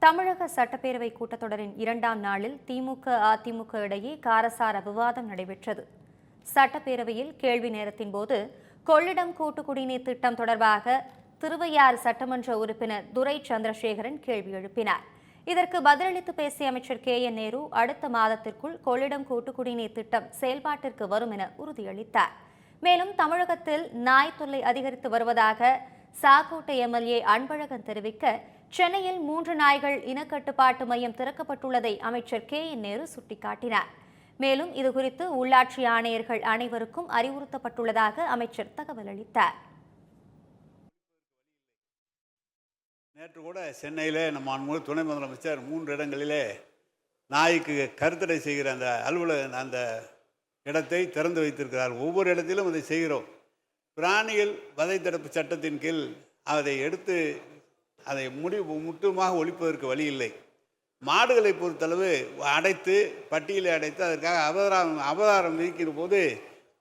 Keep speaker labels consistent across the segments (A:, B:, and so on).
A: தமிழக சட்டப்பேரவை கூட்டத்தொடரின் 2ஆம் நாளில் திமுக அதிமுக இடையே காரசார விவாதம் நடைபெற்றது. சட்டப்பேரவையில் கேள்வி நேரத்தின் போது கொள்ளிடம் கூட்டு குடிநீர் திட்டம் தொடர்பாக திருவையாறு சட்டமன்ற உறுப்பினர் துரை சந்திரசேகரன் கேள்வி எழுப்பினார். இதற்கு பதிலளித்து பேசிய அமைச்சர் KN நேரு அடுத்த மாதத்திற்குள் கொள்ளிடம் கூட்டு குடிநீர் திட்டம் செயல்பாட்டிற்கு வரும் என உறுதியளித்தார். மேலும் தமிழகத்தில் நாய் தொல்லை அதிகரித்து வருவதாக சாக்கோட்டை MLA அன்பழகன் தெரிவிக்க சென்னையில் 3 நாய்கள் இனக்கட்டுப்பாட்டு மையம் திறக்கப்பட்டுள்ளதை அமைச்சர் KN நேரு சுட்டிக்காட்டினார். மேலும் இதுகுறித்து உள்ளாட்சி ஆணையர்கள் அனைவருக்கும் அறிவுறுத்தப்பட்டுள்ளதாக அமைச்சர் தகவல் அளித்தார்.
B: நேற்று கூட சென்னையில் நம்ம துணை முதலமைச்சர் 3 இடங்களிலே நாய்க்கு கருத்தடை செய்கிற அந்த அந்த இடத்தை திறந்து வைத்திருக்கிறார். ஒவ்வொரு இடத்திலும் அதை செய்கிறோம். பிராணிகள் வதை தடுப்பு சட்டத்தின் கீழ் அதை எடுத்து அதை முற்றுமாக ஒழிப்பதற்கு வழி இல்லை. மாடுகளை பொறுத்தளவு அடைத்து பட்டியலை அடைத்து அதற்காக அபராதம் விதிக்கிற போது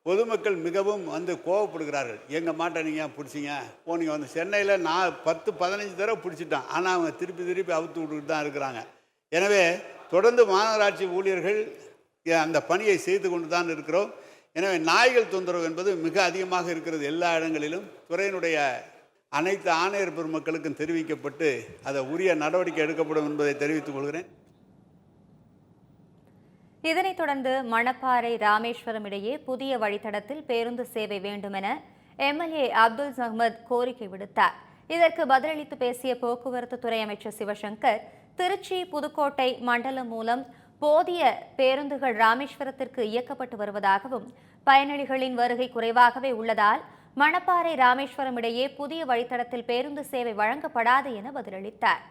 B: பொதுமக்கள் மிகவும் கோவப்படுகிறார்கள். எங்கள் மாட்டை நீங்கள் பிடிச்சிங்க போனீங்க வந்து சென்னையில் நான் 10-15 தடவை பிடிச்சிட்டான். ஆனால் அவங்க திருப்பி அவுத்து விட்டுக்கிட்டு தான் இருக்கிறாங்க. எனவே தொடர்ந்து மாநகராட்சி ஊழியர்கள் அந்த பணியை செய்து கொண்டு தான் இருக்கிறோம். எனவே நாய்கள் தொந்தரவு என்பது மிக அதிகமாக இருக்கிறது. எல்லா இடங்களிலும் துறையினுடைய அனைத்து ஆணையர் பெருமக்களுக்கும் தெரிவிக்கப்பட்டு அதை உரிய நடவடிக்கை எடுக்கப்படும் என்பதை தெரிவித்துக் கொள்கிறேன்.
A: இதனைத் தொடர்ந்து மணப்பாறை ராமேஸ்வரம் இடையே புதிய வழித்தடத்தில் பேருந்து சேவை வேண்டும் என MLA அப்துல் சஹ்மத் கோரிக்கை விடுத்தார். இதற்கு பதிலளித்து பேசிய போக்குவரத்து துறை அமைச்சர் சிவசங்கர், திருச்சி புதுக்கோட்டை மண்டலம் மூலம் போதிய பேருந்துகள் ராமேஸ்வரத்திற்கு இயக்கப்பட்டு வருவதாகவும் பயணிகளின் வருகை குறைவாகவே உள்ளதால் மணப்பாறை ராமேஸ்வரம் இடையே புதிய வழித்தடத்தில் பேருந்து சேவை வழங்கப்படாது என பதிலளித்தார்.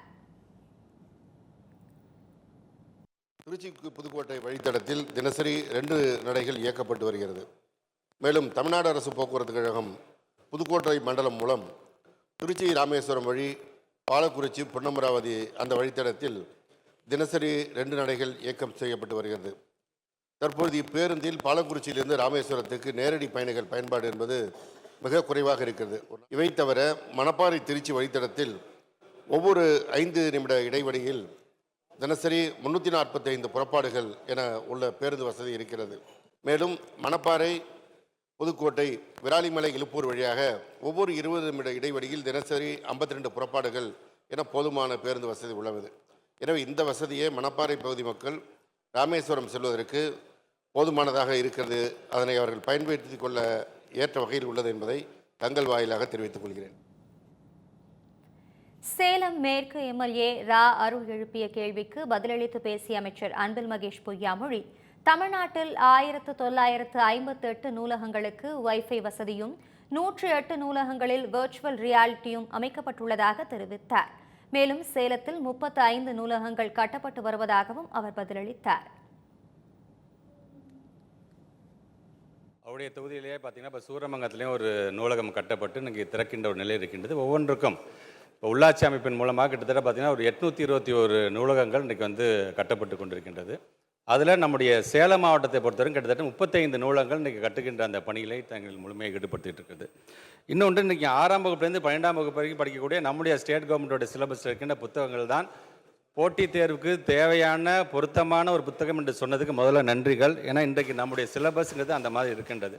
C: திருச்சி புதுக்கோட்டை வழித்தடத்தில் தினசரி 2 நடைகள் இயக்கப்பட்டு வருகிறது. மேலும் தமிழ்நாடு அரசு போக்குவரத்து கழகம் புதுக்கோட்டை மண்டலம் மூலம் திருச்சி ராமேஸ்வரம் வழி பாலக்குறிச்சி பொன்னமராவதி அந்த வழித்தடத்தில் தினசரி 2 நடைகள் இயக்கம் செய்யப்பட்டு வருகிறது. தற்பொழுது இப்பேருந்தில் பாலக்குறிச்சியிலிருந்து ராமேஸ்வரத்துக்கு நேரடி பயணிகள் பயன்பாடு என்பது மிக குறைவாக இருக்கிறது. இவை தவிர மணப்பாறை திருச்சி வழித்தடத்தில் ஒவ்வொரு 5 நிமிட இடைவெளியில் தினசரி 345 புறப்பாடுகள் என உள்ள பேருந்து வசதி இருக்கிறது. மேலும் மணப்பாறை புதுக்கோட்டை விராலிமலை இலுப்பூர் வழியாக ஒவ்வொரு 20 நிமிட இடைவெளியில் தினசரி 52 புறப்பாடுகள் என போதுமான பேருந்து வசதி உள்ளது. எனவே இந்த வசதியை மணப்பாறை பகுதி மக்கள் ராமேஸ்வரம் செல்வதற்கு போதுமானதாக இருக்கிறது. அதனை அவர்கள் பயன்படுத்திக் கொள்ள ஏற்ற வகையில் உள்ளது என்பதை தங்கள் வாயிலாக தெரிவித்துக் கொள்கிறேன்.
A: சேலம் மேற்கு MLA ரா அருள் எழுப்பிய கேள்விக்கு பதிலளித்து பேசிய அமைச்சர் அன்பில் மகேஷ் பொய்யாமொழி, தமிழ்நாட்டில் 1958 நூலகங்களுக்கு வைஃபை வசதியும் 108 நூலகங்களில் வெர்ச்சுவல் ரியாலிட்டியும் அமைக்கப்பட்டுள்ளதாக தெரிவித்தார். மேலும் சேலத்தில் 35 நூலகங்கள் கட்டப்பட்டு வருவதாகவும் அவர் பதிலளித்தார்.
D: அவருடைய தொகுதியிலேயே பார்த்தீங்கன்னா இப்போ சூரமங்கலத்திலேயும் ஒரு நூலகம் கட்டப்பட்டு இன்றைக்கி திறக்கின்ற ஒரு நிலை இருக்கின்றது. ஒவ்வொன்றுக்கும் இப்போ உள்ளாட்சி அமைப்பின் மூலமாக கிட்டத்தட்ட பார்த்திங்கன்னா ஒரு 821 நூலகங்கள் இன்றைக்கி கட்டப்பட்டு கொண்டிருக்கின்றது. அதில் நம்முடைய சேலம் மாவட்டத்தை பொறுத்தவரைக்கும் கிட்டத்தட்ட 35 நூலகங்கள் இன்றைக்கி கட்டுகின்ற அந்த பணிகளை தங்கள் முழுமையாக ஈடுபடுத்திகிட்டு இருக்குது. இன்னொன்று இன்றைக்கி 6ஆம் வகுப்புலேருந்து 12ஆம் வகுப்பு வரைக்கும் படிக்கக்கூடிய நம்முடைய ஸ்டேட் கவர்மெண்ட்டோட சிலபஸ் இருக்கின்ற புத்தகங்கள் தான் போட்டித் தேர்வுக்கு தேவையான பொருத்தமான ஒரு புத்தகம் என்று சொன்னதுக்கு முதல்ல நன்றிகள். ஏன்னா இன்றைக்கு நம்முடைய சிலபஸ்ங்கிறது அந்த மாதிரி இருக்கின்றது.